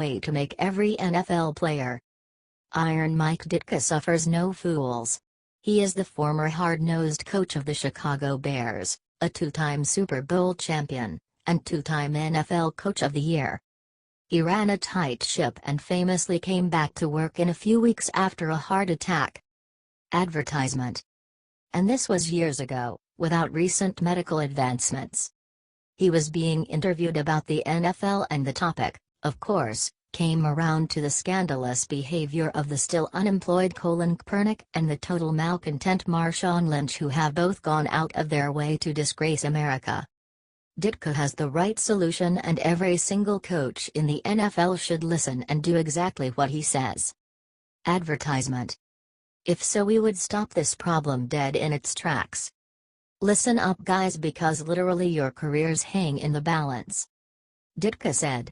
way to make every NFL player. Iron Mike Ditka suffers no fools. He is the former hard-nosed coach of the Chicago Bears, a two-time Super Bowl champion, and two-time NFL Coach of the Year. He ran a tight ship and famously came back to work in a few weeks after a heart attack. Advertisement. And this was years ago, without recent medical advancements. He was being interviewed about the NFL and the topic, of course, came around to the scandalous behavior of the still unemployed Colin Kaepernick and the total malcontent Marshawn Lynch, who have both gone out of their way to disgrace America. Ditka has the right solution, and every single coach in the NFL should listen and do exactly what he says. Advertisement. If so, we would stop this problem dead in its tracks. Listen up, guys, because literally your careers hang in the balance. Ditka said.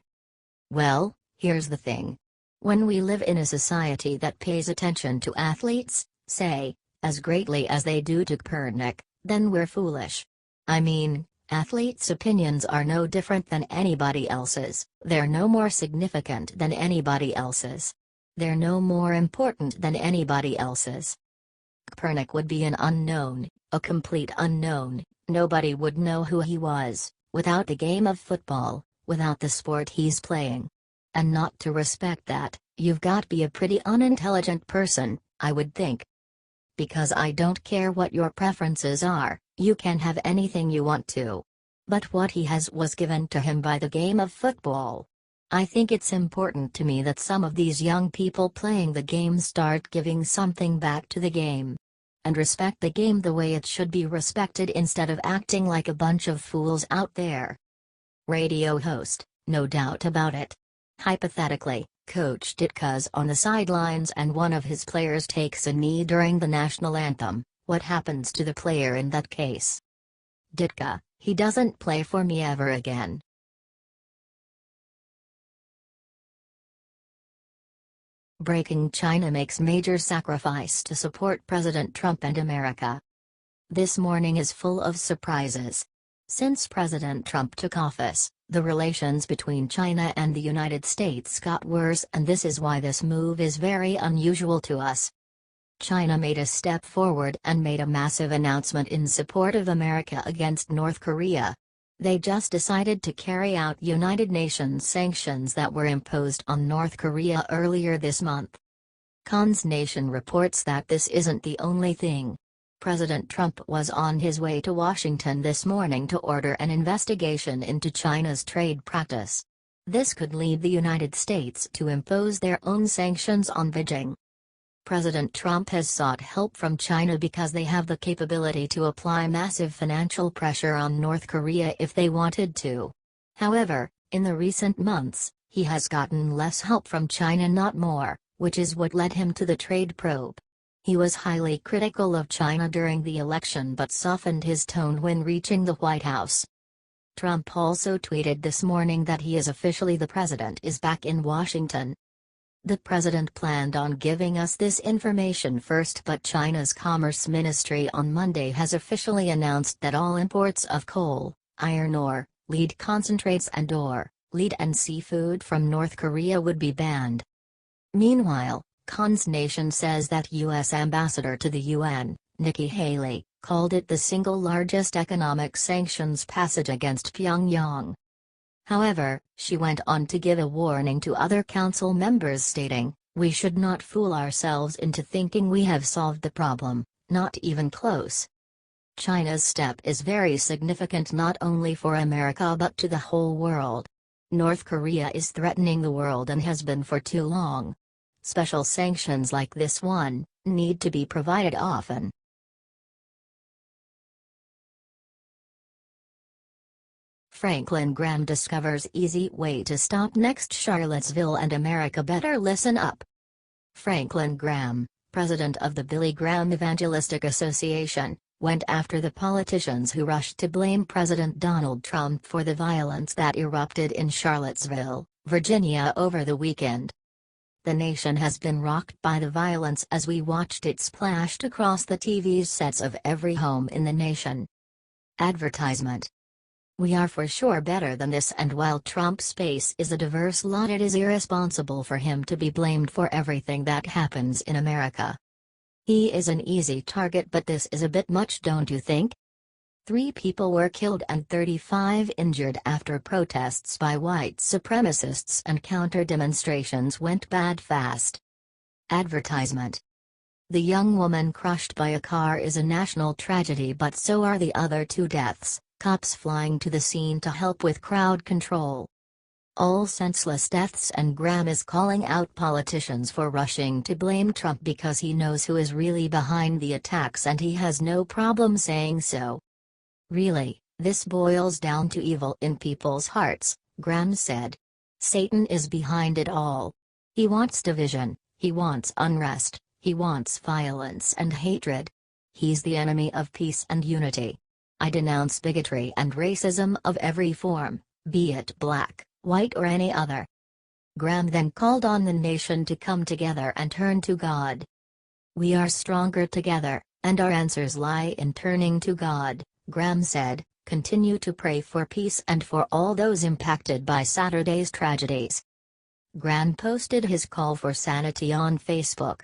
Well, here's the thing. When we live in a society that pays attention to athletes, say, as greatly as they do to Kaepernick, then we're foolish. I mean, athletes' opinions are no different than anybody else's, they're no more significant than anybody else's. They're no more important than anybody else's. Kaepernick would be an unknown, a complete unknown. Nobody would know who he was, without the game of football, without the sport he's playing. And not to respect that, you've got to be a pretty unintelligent person, I would think. Because I don't care what your preferences are, you can have anything you want to. But what he has was given to him by the game of football. I think it's important to me that some of these young people playing the game start giving something back to the game. And respect the game the way it should be respected instead of acting like a bunch of fools out there. Radio host, no doubt about it. Hypothetically, Coach Ditka's on the sidelines and one of his players takes a knee during the national anthem. What happens to the player in that case? Ditka, he doesn't play for me ever again. Breaking: China makes major sacrifice to support President Trump and America. This morning is full of surprises. Since President Trump took office, the relations between China and the United States got worse, and this is why this move is very unusual to us. China made a step forward and made a massive announcement in support of America against North Korea. They just decided to carry out United Nations sanctions that were imposed on North Korea earlier this month. Cons Nation reports that this isn't the only thing. President Trump was on his way to Washington this morning to order an investigation into China's trade practice. This could lead the United States to impose their own sanctions on Beijing. President Trump has sought help from China because they have the capability to apply massive financial pressure on North Korea if they wanted to. However, in the recent months, he has gotten less help from China, not more, which is what led him to the trade probe. He was highly critical of China during the election but softened his tone when reaching the White House. Trump also tweeted this morning that he is officially the president is back in Washington. The president planned on giving us this information first, but China's Commerce Ministry on Monday has officially announced that all imports of coal, iron ore, lead concentrates and lead and seafood from North Korea would be banned. Meanwhile, Cons Nation says that U.S. Ambassador to the UN, Nikki Haley, called it the single largest economic sanctions passage against Pyongyang. However, she went on to give a warning to other council members, stating, "We should not fool ourselves into thinking we have solved the problem, not even close." China's step is very significant not only for America but to the whole world. North Korea is threatening the world and has been for too long. Special sanctions like this one need to be provided often. Franklin Graham discovers easy way to stop next Charlottesville and America better listen up. Franklin Graham, president of the Billy Graham Evangelistic Association, went after the politicians who rushed to blame President Donald Trump for the violence that erupted in Charlottesville, Virginia over the weekend. The nation has been rocked by the violence as we watched it splashed across the TV sets of every home in the nation. Advertisement. We are for sure better than this, and while Trump's base is a diverse lot, it is irresponsible for him to be blamed for everything that happens in America. He is an easy target, but this is a bit much, don't you think? 3 people were killed and 35 injured after protests by white supremacists and counter-demonstrations went bad fast. Advertisement. The young woman crushed by a car is a national tragedy, but so are the other 2 deaths, cops flying to the scene to help with crowd control. All senseless deaths, and Graham is calling out politicians for rushing to blame Trump because he knows who is really behind the attacks and he has no problem saying so. Really, this boils down to evil in people's hearts, Graham said. Satan is behind it all. He wants division, he wants unrest, he wants violence and hatred. He's the enemy of peace and unity. I denounce bigotry and racism of every form, be it black, white or any other. Graham then called on the nation to come together and turn to God. We are stronger together, and our answers lie in turning to God, Graham said. Continue to pray for peace and for all those impacted by Saturday's tragedies. Graham posted his call for sanity on Facebook.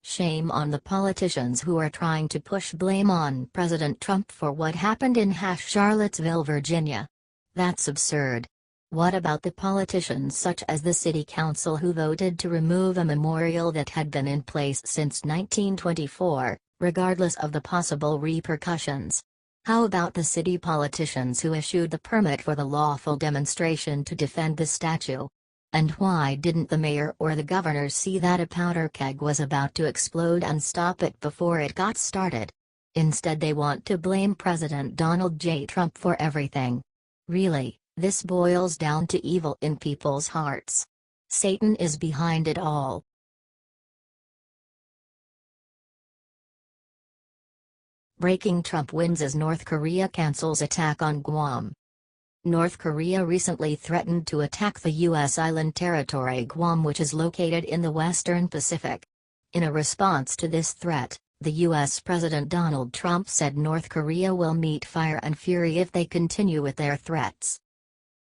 Shame on the politicians who are trying to push blame on President Trump for what happened in Charlottesville, Virginia. That's absurd. What about the politicians such as the city council who voted to remove a memorial that had been in place since 1924, regardless of the possible repercussions? How about the city politicians who issued the permit for the lawful demonstration to defend the statue? And why didn't the mayor or the governor see that a powder keg was about to explode and stop it before it got started? Instead, they want to blame President Donald J. Trump for everything. Really, this boils down to evil in people's hearts. Satan is behind it all. Breaking: Trump wins as North Korea cancels attack on Guam. North Korea recently threatened to attack the U.S. island territory Guam, which is located in the western Pacific. In a response to this threat, the U.S. President Donald Trump said North Korea will meet fire and fury if they continue with their threats.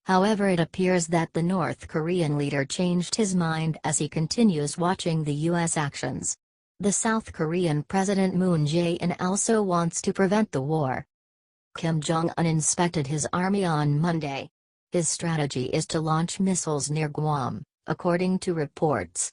However, it appears that the North Korean leader changed his mind as he continues watching the U.S. actions. The South Korean President Moon Jae-in also wants to prevent the war. Kim Jong-un inspected his army on Monday. His strategy is to launch missiles near Guam, according to reports.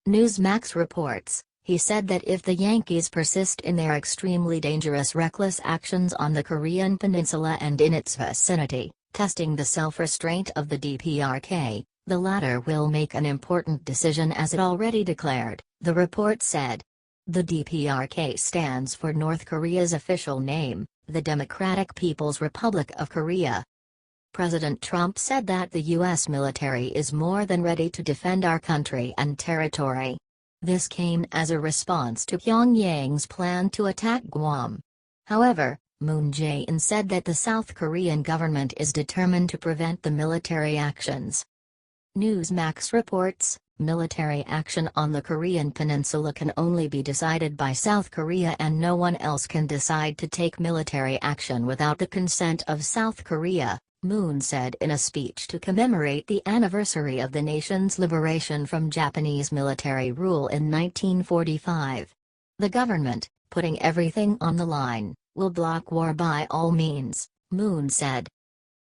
Newsmax reports, he said that if the Yankees persist in their extremely dangerous, reckless actions on the Korean peninsula and in its vicinity, testing the self-restraint of the DPRK, the latter will make an important decision, as it already declared, the report said. The DPRK stands for North Korea's official name, the Democratic People's Republic of Korea. President Trump said that the U.S. military is more than ready to defend our country and territory. This came as a response to Pyongyang's plan to attack Guam. However, Moon Jae-in said that the South Korean government is determined to prevent the military actions. Newsmax reports, military action on the Korean peninsula can only be decided by South Korea, and no one else can decide to take military action without the consent of South Korea, Moon said in a speech to commemorate the anniversary of the nation's liberation from Japanese military rule in 1945. The government, putting everything on the line, will block war by all means, Moon said.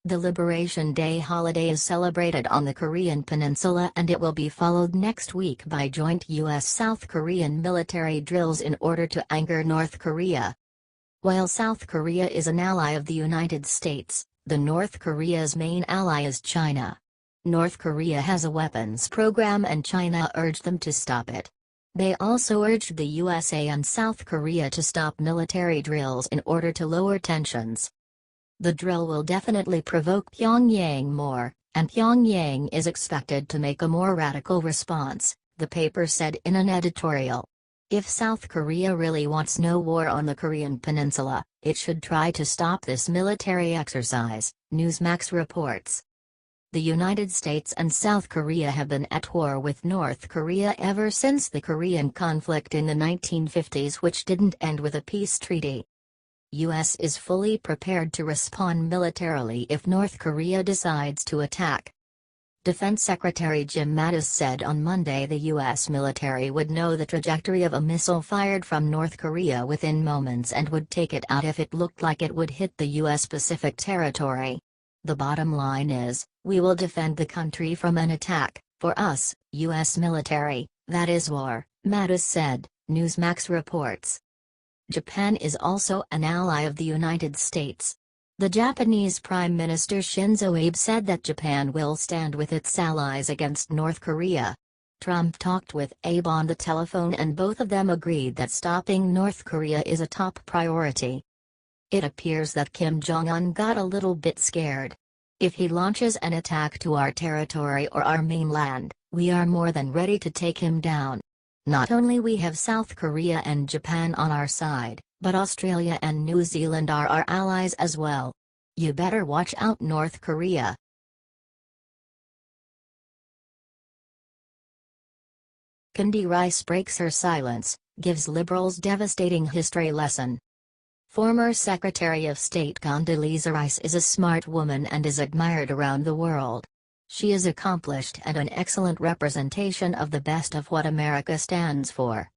The Liberation Day holiday is celebrated on the Korean peninsula, and it will be followed next week by joint U.S.-South Korean military drills in order to anger North Korea. While South Korea is an ally of the United States, the North Korea's main ally is China. North Korea has a weapons program and China urged them to stop it. They also urged the USA and South Korea to stop military drills in order to lower tensions. The drill will definitely provoke Pyongyang more, and Pyongyang is expected to make a more radical response, the paper said in an editorial. If South Korea really wants no war on the Korean peninsula, it should try to stop this military exercise, Newsmax reports. The United States and South Korea have been at war with North Korea ever since the Korean conflict in the 1950s, which didn't end with a peace treaty. U.S. is fully prepared to respond militarily if North Korea decides to attack. Defense Secretary Jim Mattis said on Monday the U.S. military would know the trajectory of a missile fired from North Korea within moments and would take it out if it looked like it would hit the U.S. Pacific territory. The bottom line is, we will defend the country from an attack. For us, U.S. military, that is war, Mattis said, Newsmax reports. Japan is also an ally of the United States. The Japanese Prime Minister Shinzo Abe said that Japan will stand with its allies against North Korea. Trump talked with Abe on the telephone and both of them agreed that stopping North Korea is a top priority. It appears that Kim Jong-un got a little bit scared. If he launches an attack to our territory or our mainland, we are more than ready to take him down. Not only we have South Korea and Japan on our side, but Australia and New Zealand are our allies as well. You better watch out, North Korea. Condi Rice breaks her silence, gives Liberals devastating history lesson. Former Secretary of State Condoleezza Rice is a smart woman and is admired around the world. She is accomplished and an excellent representation of the best of what America stands for.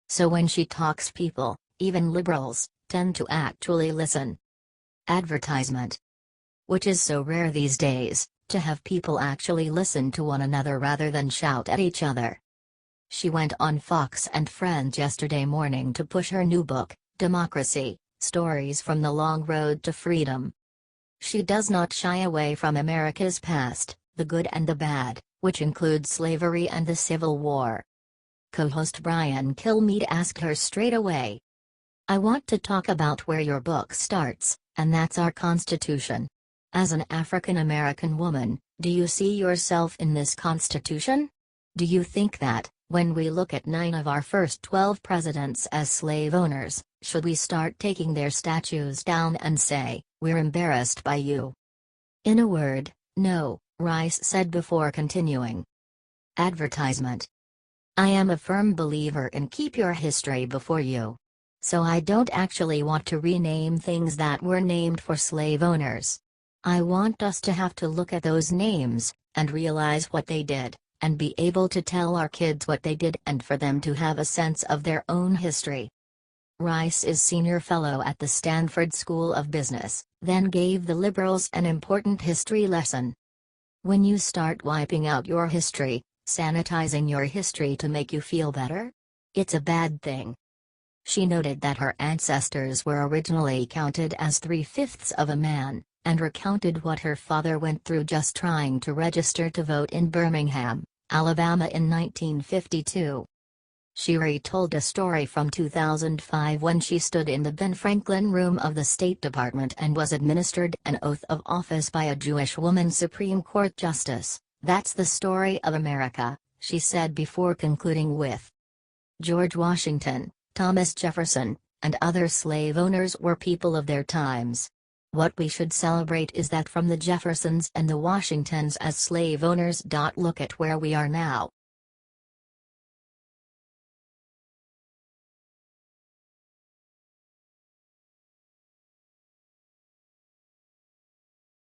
So when she talks, people, even liberals, tend to actually listen. Advertisement. Which is so rare these days, to have people actually listen to one another rather than shout at each other. She went on Fox and Friends yesterday morning to push her new book, Democracy: Stories from the Long Road to Freedom. She does not shy away from America's past, the good and the bad, which includes slavery and the Civil War. Co-host Brian Kilmeade asked her straight away, "I want to talk about where your book starts, and that's our Constitution. As an African American woman, do you see yourself in this Constitution? Do you think that, when we look at 9 of our first 12 presidents as slave owners, should we start taking their statues down and say, 'We're embarrassed by you'?" In a word, no, Rice said before continuing. Advertisement. I am a firm believer in keep your history before you. So I don't actually want to rename things that were named for slave owners. I want us to have to look at those names, and realize what they did, and be able to tell our kids what they did and for them to have a sense of their own history. Rice is senior fellow at the Stanford School of Business, then gave the liberals an important history lesson. When you start wiping out your history, sanitizing your history to make you feel better, it's a bad thing. She noted that her ancestors were originally counted as 3/5 of a man, and recounted what her father went through just trying to register to vote in Birmingham, Alabama in 1952. She retold a story from 2005 when she stood in the Ben Franklin room of the State Department and was administered an oath of office by a Jewish woman Supreme Court justice. "That's the story of America," she said before concluding with, "George Washington, Thomas Jefferson, and other slave owners were people of their times. What we should celebrate is that from the Jeffersons and the Washingtons as slave owners. Look at where we are now.